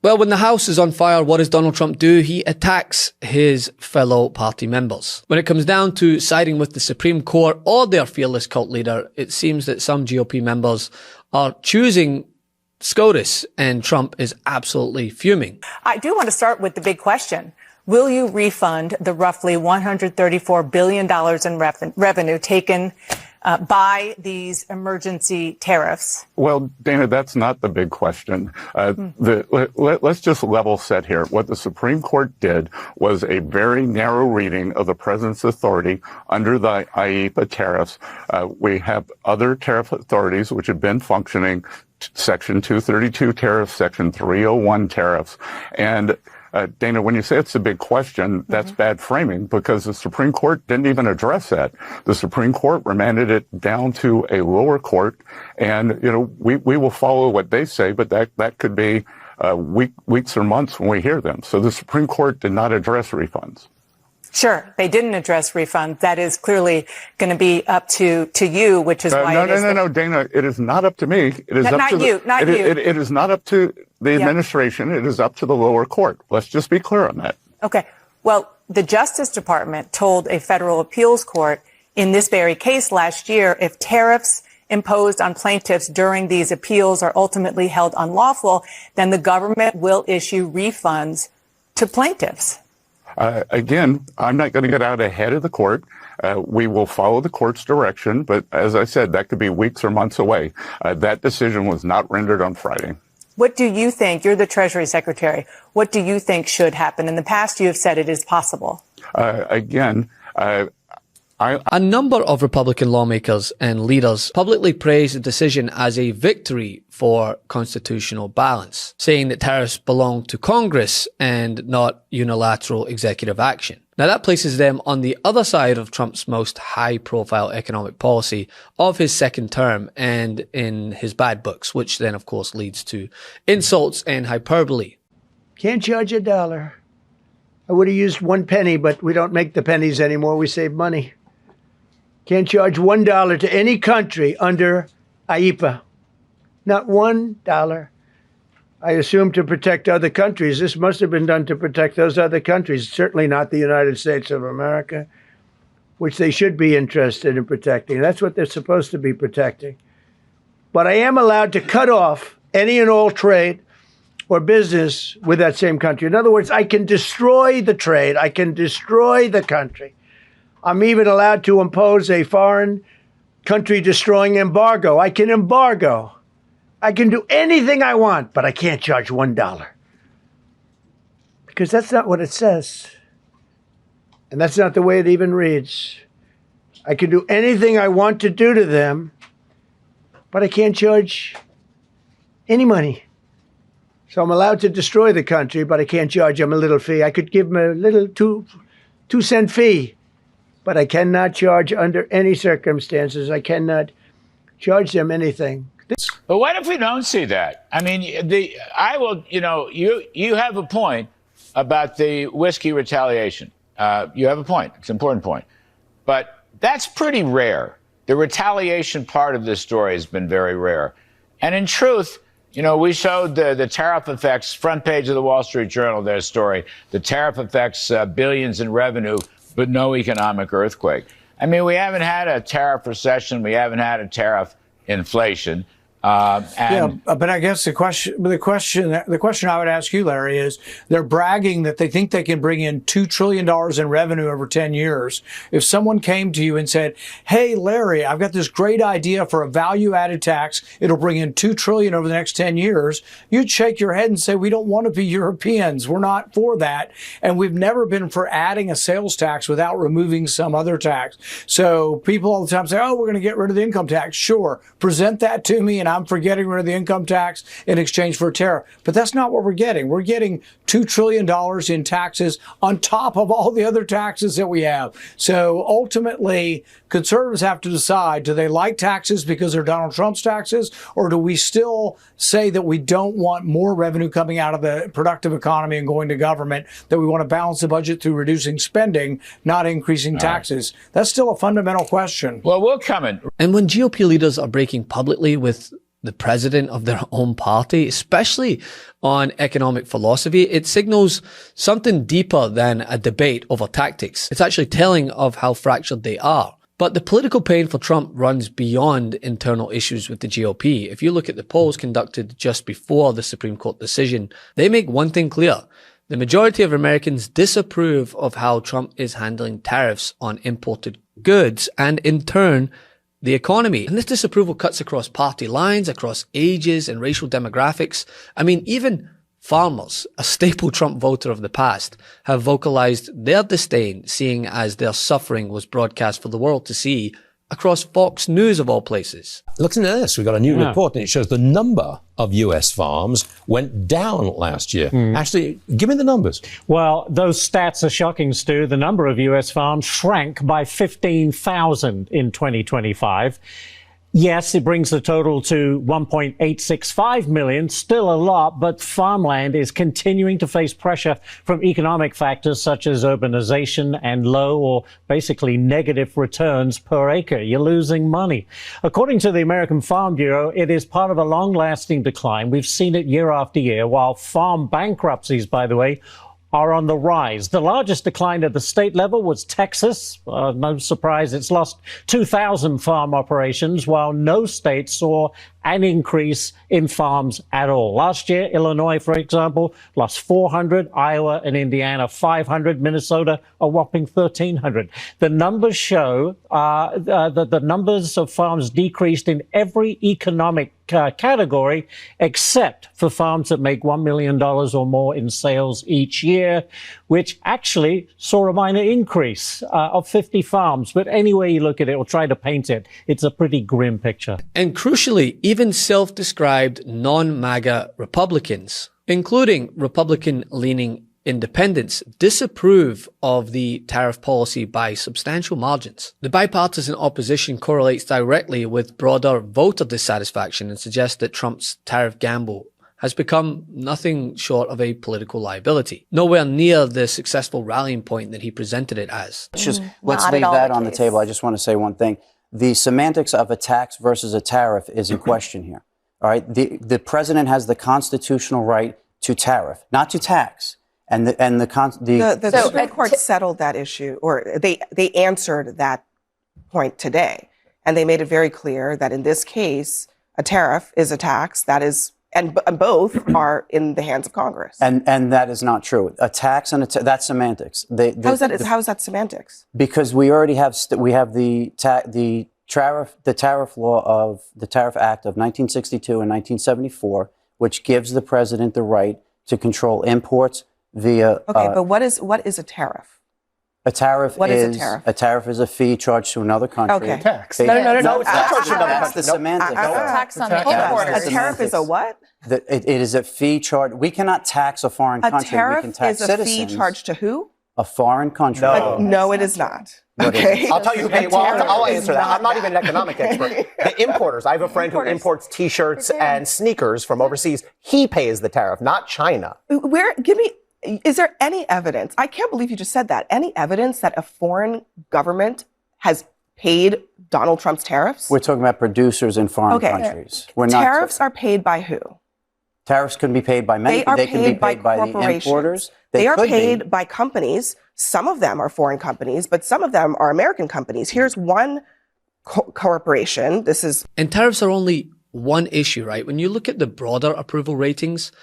Well, when the House is on fire, what does Donald Trump do? He attacks his fellow party members. When it comes down to siding with the Supreme Court or their fearless cult leader, it seems that some GOP members are choosing SCOTUS, and Trump is absolutely fuming. I do want to start with the big question. Will you refund the roughly $134 billion in revenue taken by these emergency tariffs? Well, Dana, that's not the big question. Let's just level set here. What the Supreme Court did was a very narrow reading of the president's authority under the IEEPA tariffs. We have other tariff authorities which have been functioning, Section 232 tariffs, Section 301 tariffs. And Dana, when you say it's a big question, that's bad framing, because the Supreme Court didn't even address that. The Supreme Court remanded it down to a lower court, and we will follow what they say, but that could be weeks or months when we hear them. So the Supreme Court did not address refunds. Sure, they didn't address refunds. That is clearly going to be up to you, which is why No, Dana. It is not up to me. It is not you. It is not up to the administration. It is up to the lower court. Let's just be clear on that. Okay. Well, the Justice Department told a federal appeals court in this very case last year, if tariffs imposed on plaintiffs during these appeals are ultimately held unlawful, then the government will issue refunds to plaintiffs. Again, I'm not going to get out ahead of the court. We will follow the court's direction, but as I said, that could be weeks or months away. That decision was not rendered on Friday. What do you think? You're the Treasury Secretary. What do you think should happen? In the past, you have said it is possible. A number of Republican lawmakers and leaders publicly praised the decision as a victory for constitutional balance, saying that tariffs belong to Congress and not unilateral executive action. Now that places them on the other side of Trump's most high-profile economic policy of his second term and in his bad books, which then of course leads to insults and hyperbole. Can't charge $1. I would have used 1 penny, but we don't make the pennies anymore. We save money. Can't charge $1 to any country under IEEPA. Not $1. I assume to protect other countries. This must have been done to protect those other countries, certainly not the United States of America, which they should be interested in protecting. That's what they're supposed to be protecting. But I am allowed to cut off any and all trade or business with that same country. In other words, I can destroy the trade. I can destroy the country. I'm even allowed to impose a foreign country destroying embargo. I can embargo. I can do anything I want, but I can't charge $1. Because that's not what it says. And that's not the way it even reads. I can do anything I want to do to them, but I can't charge any money. So I'm allowed to destroy the country, but I can't charge them a little fee. I could give them a little two-cent fee. But I cannot charge under any circumstances. I cannot charge them anything. But what if we don't see that? I mean, you have a point about the whiskey retaliation. You have a point. It's an important point. But that's pretty rare. The retaliation part of this story has been very rare. And in truth, we showed the tariff effects, front page of the Wall Street Journal, their story. The tariff affects billions in revenue, but no economic earthquake. I mean, we haven't had a tariff recession. We haven't had a tariff inflation. But I guess the question I would ask you, Larry, is they're bragging that they think they can bring in $2 trillion in revenue over 10 years. If someone came to you and said, hey, Larry, I've got this great idea for a value-added tax. It'll bring in $2 trillion over the next 10 years. You'd shake your head and say, we don't want to be Europeans. We're not for that. And we've never been for adding a sales tax without removing some other tax. So people all the time say, oh, we're going to get rid of the income tax. Sure. Present that to me and I'm for getting rid of the income tax in exchange for a tariff. But that's not what we're getting. We're getting $2 trillion in taxes on top of all the other taxes that we have. So ultimately, conservatives have to decide, do they like taxes because they're Donald Trump's taxes, or do we still say that we don't want more revenue coming out of the productive economy and going to government, that we want to balance the budget through reducing spending, not increasing taxes? That's still a fundamental question. Well, we'll come in. And when GOP leaders are breaking publicly with the president of their own party, especially on economic philosophy, it signals something deeper than a debate over tactics. It's actually telling of how fractured they are. But the political pain for Trump runs beyond internal issues with the GOP. If you look at the polls conducted just before the Supreme Court decision, they make one thing clear. The majority of Americans disapprove of how Trump is handling tariffs on imported goods and, in turn, the economy. And this disapproval cuts across party lines, across ages and racial demographics. I mean, even farmers, a staple Trump voter of the past, have vocalized their disdain, seeing as their suffering was broadcast for the world to see across Fox News of all places. Looking at this, we've got a new report and it shows the number of US farms went down last year. Actually, give me the numbers. Well, those stats are shocking, Stu. The number of US farms shrank by 15,000 in 2025. Yes, it brings the total to 1.865 million, still a lot, but farmland is continuing to face pressure from economic factors such as urbanization and low or basically negative returns per acre. You're losing money. According to the American Farm Bureau, it is part of a long-lasting decline. We've seen it year after year, while farm bankruptcies, by the way, are on the rise. The largest decline at the state level was Texas. No surprise, it's lost 2,000 farm operations, while no state saw an increase in farms at all. Last year, Illinois, for example, lost 400, Iowa and Indiana 500, Minnesota a whopping 1,300. The numbers show that the numbers of farms decreased in every economic category except for farms that make $1 million or more in sales each year, which actually saw a minor increase of 50 farms. But any way you look at it or try to paint it, it's a pretty grim picture. And crucially, even self-described non-MAGA Republicans, including Republican-leaning independents, disapprove of the tariff policy by substantial margins. The bipartisan opposition correlates directly with broader voter dissatisfaction and suggests that Trump's tariff gamble has become nothing short of a political liability. Nowhere near the successful rallying point that he presented it as. Let's leave that on the table. I just want to say one thing. The semantics of a tax versus a tariff is in question here. All right. The president has the constitutional right to tariff, not to tax. And the Supreme Court settled that issue, or they answered that point today. And they made it very clear that in this case, a tariff is a tax. That is, and both are in the hands of Congress. And that is not true. A tax and that's semantics. How is that semantics? Because we already have the tariff law of the Tariff Act of 1962 and 1974, which gives the president the right to control imports via. Okay, but what is a tariff? A tariff is a tariff is a fee charged to another country. Okay. Tax. No, it's not charged to another That's country. the semantics. It's a tax on importers. A tariff is a what? It is a fee charged. We cannot tax a foreign country. A tariff we can tax is citizens. A fee charged to who? A foreign country. No, it is not. Okay. I'll tell you. I'll answer that. I'm not even an economic expert. The importers. I have a friend who imports T-shirts and sneakers from overseas. He pays the tariff, not China. Is there any evidence? I can't believe you just said that. Any evidence that a foreign government has paid Donald Trump's tariffs? We're talking about producers in foreign countries. Tariffs are paid by who? Tariffs can be paid by many. They can be paid by the importers. They are paid by companies. Some of them are foreign companies, but some of them are American companies. Here's one corporation. And tariffs are only one issue, right? When you look at the broader approval ratings,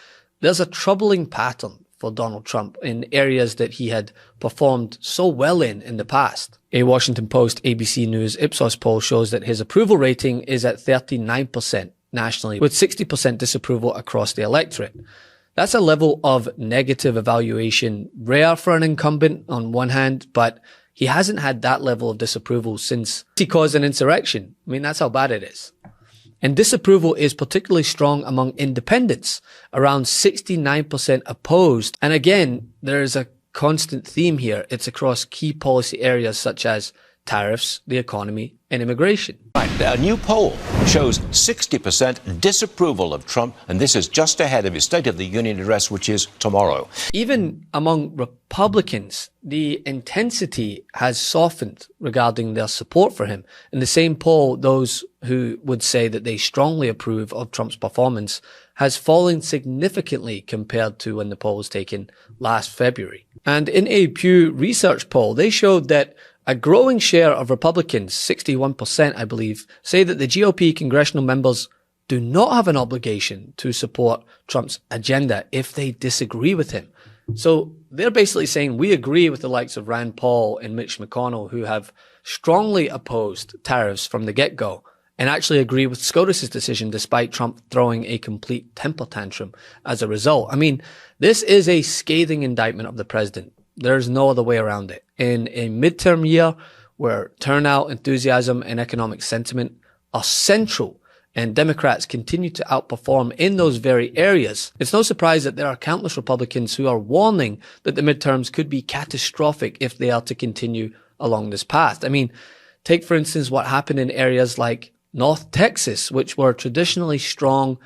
there's a troubling pattern for Donald Trump in areas that he had performed so well in the past. A Washington Post ABC News Ipsos poll shows that his approval rating is at 39% nationally, with 60% disapproval across the electorate. That's a level of negative evaluation, rare for an incumbent on one hand, but he hasn't had that level of disapproval since he caused an insurrection. I mean, that's how bad it is. And disapproval is particularly strong among independents, around 69% opposed. And again, there is a constant theme here. It's across key policy areas such as tariffs, the economy, and immigration. A new poll shows 60% disapproval of Trump, and this is just ahead of his State of the Union address, which is tomorrow. Even among Republicans, the intensity has softened regarding their support for him. In the same poll, those who would say that they strongly approve of Trump's performance has fallen significantly compared to when the poll was taken last February. And in a Pew Research poll, they showed that a growing share of Republicans, 61%, I believe, say that the GOP congressional members do not have an obligation to support Trump's agenda if they disagree with him. So they're basically saying we agree with the likes of Rand Paul and Mitch McConnell, who have strongly opposed tariffs from the get-go, and actually agree with SCOTUS's decision despite Trump throwing a complete temper tantrum as a result. I mean, this is a scathing indictment of the president. There's no other way around it. In a midterm year where turnout, enthusiasm, and economic sentiment are central and Democrats continue to outperform in those very areas, it's no surprise that there are countless Republicans who are warning that the midterms could be catastrophic if they are to continue along this path. I mean, take for instance what happened in areas like North Texas, which were traditionally strong,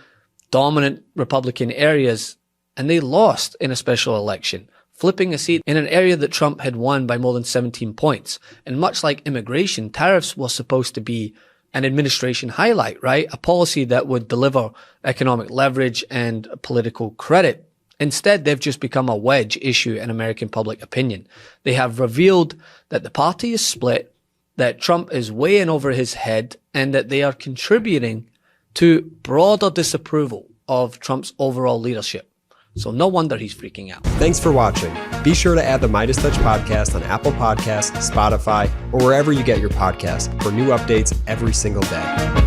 dominant Republican areas, and they lost in a special election, flipping a seat in an area that Trump had won by more than 17 points. And much like immigration, tariffs was supposed to be an administration highlight, right? A policy that would deliver economic leverage and political credit. Instead, they've just become a wedge issue in American public opinion. They have revealed that the party is split, that Trump is way in over his head, and that they are contributing to broader disapproval of Trump's overall leadership. So no wonder he's freaking out. Thanks for watching. Be sure to add the MeidasTouch podcast on Apple Podcasts, Spotify, or wherever you get your podcasts for new updates every single day.